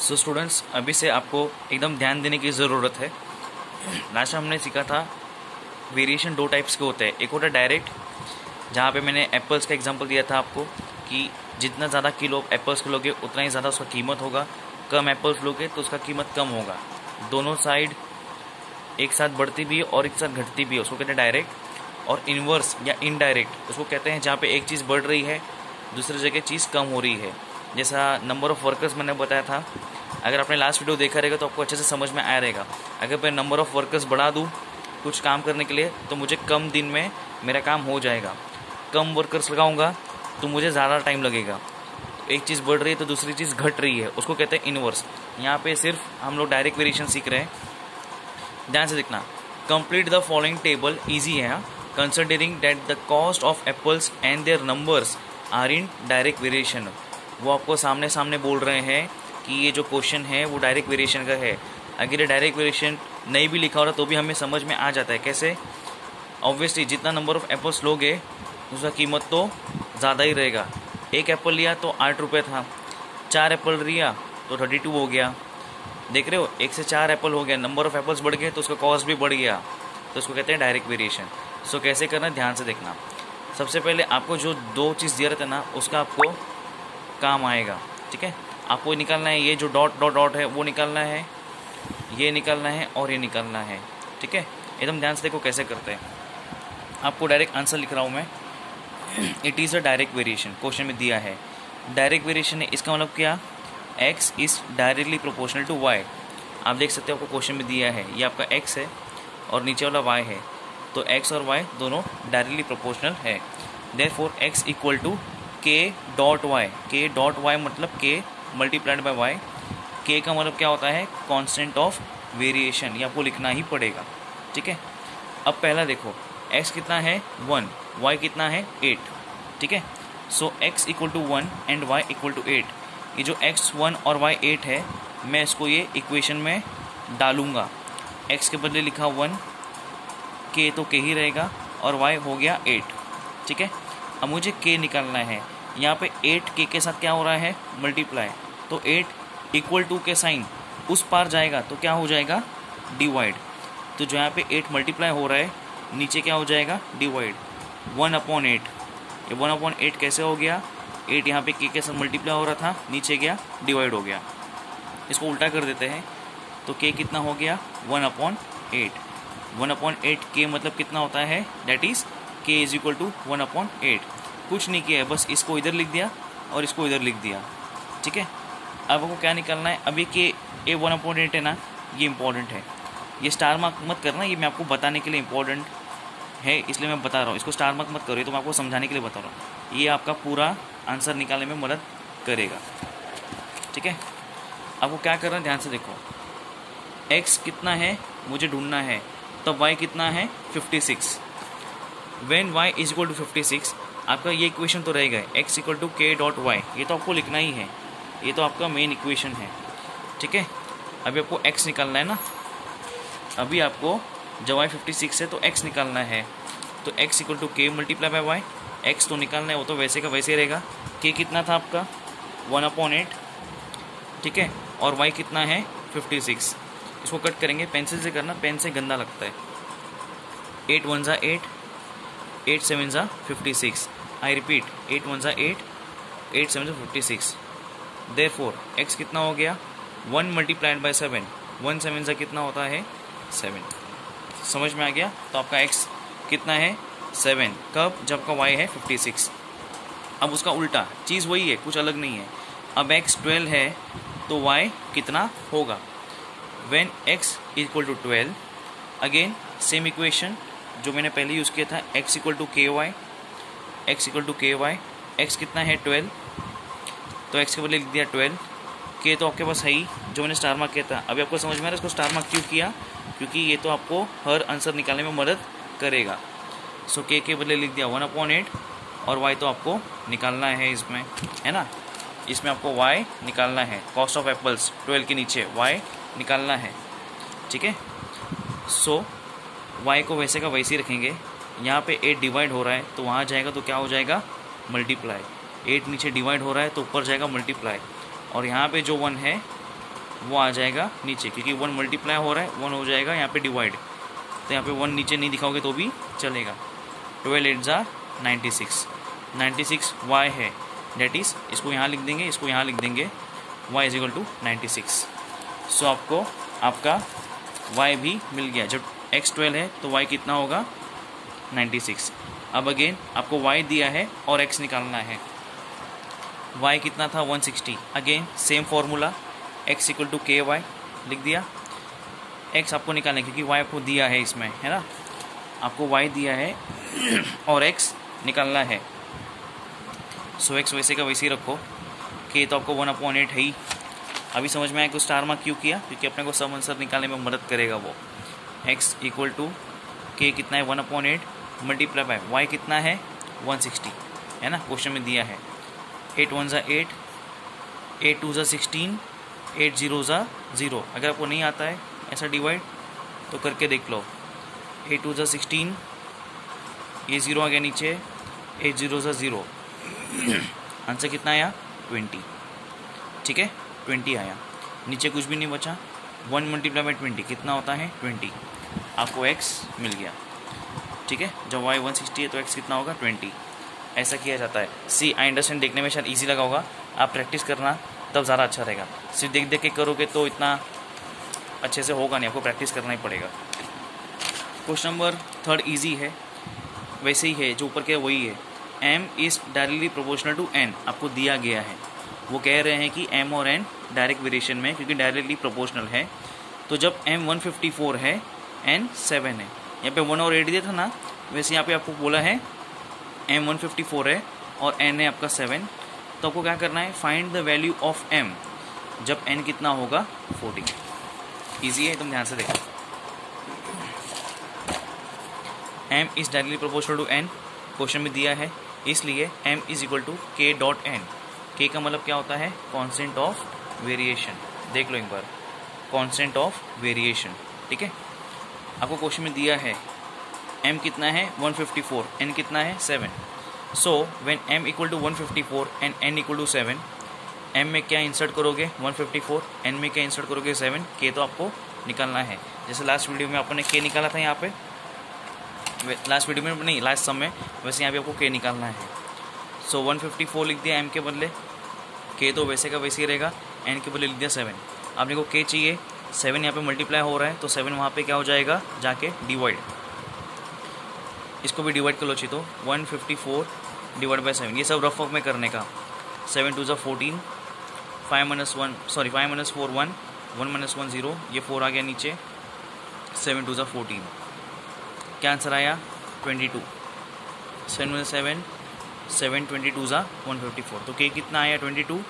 So students, अभी से आपको एकदम ध्यान देने की ज़रूरत है। लास्ट हमने सीखा था वेरिएशन दो टाइप्स के होते हैं। एक होता है डायरेक्ट, जहाँ पे मैंने एप्पल्स का एग्जांपल दिया था आपको कि जितना ज़्यादा किलो एप्पल्स लोगे उतना ही ज़्यादा उसका कीमत होगा, कम एप्पल्स लोगे तो उसका कीमत कम होगा। दोनों साइड एक साथ बढ़ती भी है और एक साथ घटती भी है, उसको कहते हैं डायरेक्ट। और इनवर्स या इनडायरेक्ट उसको कहते हैं जहाँ पे एक चीज़ बढ़ रही है दूसरी जगह चीज़ कम हो रही है। जैसा नंबर ऑफ़ वर्कर्स मैंने बताया था, अगर आपने लास्ट वीडियो देखा रहेगा तो आपको अच्छे से समझ में आया रहेगा। अगर मैं नंबर ऑफ़ वर्कर्स बढ़ा दूँ कुछ काम करने के लिए तो मुझे कम दिन में मेरा काम हो जाएगा। कम वर्कर्स लगाऊंगा तो मुझे ज़्यादा टाइम लगेगा। एक चीज़ बढ़ रही है तो दूसरी चीज़ घट रही है, उसको कहते हैं इनवर्स। यहाँ पे सिर्फ हम लोग डायरेक्ट वेरिएशन सीख रहे हैं, ध्यान से देखना। Complete the following table, easy है considering that the cost of apples and their numbers are in direct variation. वो आपको सामने सामने बोल रहे हैं कि ये जो क्वेश्चन है वो डायरेक्ट वेरिएशन का है। अगर ये डायरेक्ट वेरिएशन नहीं भी लिखा हो रहा तो भी हमें समझ में आ जाता है। कैसे? ऑब्वियसली जितना नंबर ऑफ एप्पल्स लोगे उसका कीमत तो ज़्यादा ही रहेगा। एक एप्पल लिया तो 8 रुपये था, 4 एप्पल लिया तो 32 हो गया। देख रहे हो, 1 से 4 एप्पल हो गया, नंबर ऑफ एप्पल्स बढ़ गए तो उसका कॉस्ट भी बढ़ गया, तो उसको कहते हैं डायरेक्ट वेरिएशन। सो कैसे करना, ध्यान से देखना। सबसे पहले आपको जो दो चीज़ दिया रहता है ना उसका आपको काम आएगा, ठीक है। आपको निकालना है, ये जो डॉट डॉट डॉट है वो निकालना है, ये निकालना है और ये निकालना है, ठीक है। एकदम ध्यान से देखो कैसे करते हैं। आपको डायरेक्ट आंसर लिख रहा हूँ मैं। It is a direct variation, question में दिया है डायरेक्ट वेरिएशन है। इसका मतलब क्या? x is directly proportional to y। आप देख सकते हो आपको क्वेश्चन में दिया है, ये आपका x है और नीचे वाला y है, तो x और y दोनों डायरेक्टली प्रोपोर्शनल है। Therefore x equal to k dot y। k dot y मतलब k multiplied by y। k का मतलब क्या होता है? कांस्टेंट ऑफ वेरिएशन, ये आपको लिखना ही पड़ेगा, ठीक है। अब पहला देखो, x कितना है 1, y कितना है 8, ठीक है। So x equal to 1 and y equal to 8। ये जो x 1 और y 8 है, मैं इसको ये इक्वेशन में डालूंगा। x के बदले लिखा 1, k तो k ही रहेगा और y हो गया 8, ठीक है। अब मुझे k निकालना है। यहाँ पे 8 k के साथ क्या हो रहा है? मल्टीप्लाई। तो 8 इक्वल टू के साइन उस पार जाएगा तो क्या हो जाएगा? डिवाइड। तो जो यहाँ पे 8 मल्टीप्लाई हो रहा है, नीचे क्या हो जाएगा? डिवाइड। 1/8। ये 1/8 कैसे हो गया? 8 यहाँ पे k के साथ मल्टीप्लाई हो रहा था, नीचे गया डिवाइड हो गया। इसको उल्टा कर देते हैं तो k कितना हो गया? 1/8। 1/8 k मतलब कितना होता है? That is k is equal to 1/8। कुछ नहीं किया है, बस इसको इधर लिख दिया और इसको इधर लिख दिया, ठीक है। अब आपको क्या निकालना है? अभी k ये 1/8 है ना, ये इंपॉर्टेंट है। ये स्टार मार्क मत करना, ये मैं आपको बताने के लिए इंपॉर्टेंट है इसलिए मैं बता रहा हूँ। इसको स्टार मार्क मत करो, ये तो मैं आपको समझाने के लिए बता रहा हूँ। ये आपका पूरा आंसर निकालने में मदद करेगा, ठीक है। आपको क्या करना है, ध्यान से देखो। x कितना है मुझे ढूंढना है, तब y कितना है? 56। When y is equal to 56, आपका ये इक्वेशन तो रहेगा x equal to k dot y। ये तो आपको लिखना ही है, ये तो आपका मेन इक्वेशन है, ठीक है। अभी आपको x निकालना है ना, अभी आपको जब y 56 है तो x निकालना है। तो x equal to k multiply by Y. x तो निकालना है, वो तो वैसे का वैसे रहेगा। k कितना था आपका? 1/8, ठीक है। और y कितना है? 56। इसको कट करेंगे, पेंसिल से करना, पेन से गंदा लगता है। 8 1 ज़ा 8, 8 7 ज़ा 56। आई रिपीट, 8 1 ज़ा 8, 8 7 ज़ा 56। देयरफॉर x कितना हो गया? 1 मल्टीप्लाइड बाय 7। 1 7 ज़ा कितना होता है? 7। समझ में आ गया? तो आपका x कितना है? 7। कब? जब आपका y है 56। अब उसका उल्टा चीज़ वही है, कुछ अलग नहीं है। अब x 12 है तो y कितना होगा? When x equal to 12, again same equation जो मैंने पहले यूज़ किया था, x equal to K Y. x equal to K Y, x कितना है? 12, तो x के बदले लिख दिया 12। k तो आपके पास है ही, जो मैंने स्टार मार्क किया था। अभी आपको समझ में आ रहा है इसको स्टार मार्क क्यों किया? क्योंकि ये तो आपको हर आंसर निकालने में मदद करेगा। सो k के बदले लिख दिया 1/8 और y तो आपको निकालना है इसमें, है ना। इसमें आपको y निकालना है, कॉस्ट ऑफ एप्पल्स 12 के नीचे y निकालना है, ठीक है। सो y को वैसे का वैसे ही रखेंगे। यहाँ पे 8 डिवाइड हो रहा है तो वहाँ जाएगा तो क्या हो जाएगा? मल्टीप्लाई। 8 नीचे डिवाइड हो रहा है तो ऊपर जाएगा मल्टीप्लाई। और यहाँ पे जो 1 है वो आ जाएगा नीचे, क्योंकि 1 मल्टीप्लाई हो रहा है, 1 हो जाएगा यहाँ पे डिवाइड, तो यहाँ पे 1 नीचे नहीं दिखाओगे तो भी चलेगा। 12 8 जा 96, 96 y है, डेट इज़ इसको यहाँ लिख देंगे, इसको यहाँ लिख देंगे, y इज इक्वल टू 96। सो आपको आपका y भी मिल गया। जब x 12 है तो y कितना होगा 96। अब अगेन आपको y दिया है और x निकालना है। y कितना था 160, again same formula, x equal to K Y लिख दिया। x आपको निकालना है क्योंकि y आपको दिया है इसमें, है ना, आपको y दिया है और x निकालना है। सो x वैसे का वैसे ही रखो, k तो आपको 1/8 है ही। अभी समझ में आया कि स्टार मार्क क्यों किया, क्योंकि अपने को सब आंसर निकालने में मदद करेगा वो। x इक्वल टू k कितना है 1/8 मल्टीप्लाई बाय y कितना है 160, है ना, क्वेश्चन में दिया है। 8 1 जा 8, 8 2 जा 16, 8 0 जा 0। अगर आपको नहीं आता है ऐसा डिवाइड तो करके देख लो। 8 2 जा 16, ये 0 आ गया नीचे, 8 0 जा 0, आंसर कितना आया 20, ठीक है 20 आया, नीचे कुछ भी नहीं बचा। 1 मल्टीप्लाई बाई 20 कितना होता है 20, आपको x मिल गया, ठीक है। जब y 160 है तो x कितना होगा 20। ऐसा किया जाता है। सी आई अंडरस्टैंड, देखने में शायद ईजी लगा होगा, आप प्रैक्टिस करना तब ज़्यादा अच्छा रहेगा। सिर्फ देख देख के करोगे तो इतना अच्छे से होगा नहीं, आपको प्रैक्टिस करना ही पड़ेगा। क्वेश्चन नंबर 3 ईजी है, वैसे ही है जो ऊपर के वही है। m is directly proportional to n, आपको दिया गया है। वो कह रहे हैं कि m और n डायरेक्ट वेरिएशन में, क्योंकि डायरेक्टली प्रोपोर्शनल है। तो जब m 154 है, n 7 है, यहाँ पे 1 और 8 दिया था ना, वैसे यहाँ पे आपको बोला है m 154 है और n है आपका 7, तो आपको क्या करना है, find the value of m जब n कितना होगा 40। ईजी है, तुम ध्यान से देखो। m is directly proportional to n, question में दिया है, इसलिए m is equal to k dot n। k का मतलब क्या होता है, कांस्टेंट ऑफ वेरिएशन। देख लो एक बार, कांस्टेंट ऑफ वेरिएशन, ठीक है। आपको क्वेश्चन में दिया है m कितना है 154, n कितना है 7। So when m equal to 154 and n equal to 7, m में क्या इंसर्ट करोगे 154, n में क्या इंसर्ट करोगे 7, k तो आपको निकालना है। जैसे लास्ट वीडियो में आपने k निकाला था, यहाँ पे लास्ट वीडियो में नहीं, लास्ट सम में, वैसे यहाँ पे आपको k निकालना है। सो 154 लिख दिया m के बदले, k तो वैसे का वैसे ही रहेगा, n के बदले लिख दिया 7। आपने को k चाहिए, 7 यहाँ पे मल्टीप्लाई हो रहा है तो 7 वहाँ पे क्या हो जाएगा, जाके डिवाइड, इसको भी डिवाइड कर लो चाहिए तो 154 डिवाइड बाई 7, ये सब रफ वर्क में करने का। 7 2 जा 14, 5 - 4 1, 1 - 1 0, ये 4 आ गया नीचे, 7 2 जा 14, क्या आंसर आया 22। 7 - 7 7, 22 जा 154, तो k कितना आया 22।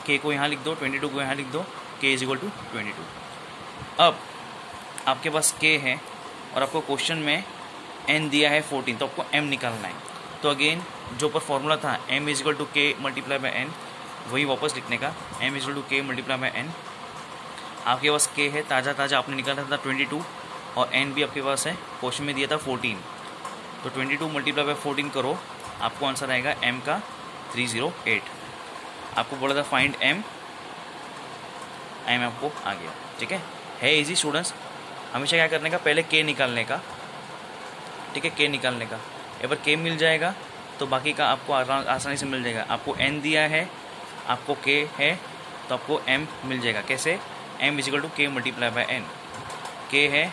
k को यहाँ लिख दो, 22 को यहाँ लिख दो, k इज इक्वल टू 22। अब आपके पास k है और आपको क्वेश्चन में n दिया है 14, तो आपको m निकालना है। तो अगेन जो पर फॉर्मूला था m is equal to k multiply by n, वही वापस लिखने का, m is equal to k multiply by n। आपके पास k है, ताज़ा आपने निकाला था 22, और n भी आपके पास है, क्वेश्चन में दिया था 14, तो 22 मल्टीप्लाई बाई 14 करो, आपको आंसर आएगा m का 308। आपको बोला था फाइंड m आपको आ गया, ठीक है इजी स्टूडेंट्स। हमेशा क्या करने का, पहले k निकालने का, ठीक है, k निकालने का। एक बार k मिल जाएगा तो बाकी का आपको आसानी से मिल जाएगा। आपको n दिया है, आपको k है, तो आपको m मिल जाएगा। कैसे, m is equal to k multiply by n, k है,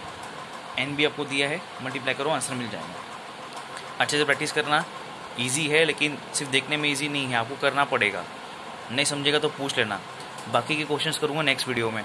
n भी आपको दिया है, मल्टीप्लाई करो, आंसर मिल जाएगा। अच्छे से प्रैक्टिस करना, इजी है लेकिन सिर्फ देखने में इजी नहीं है, आपको करना पड़ेगा। नहीं समझेगा तो पूछ लेना, बाकी के क्वेश्चंस करूँगा नेक्स्ट वीडियो में।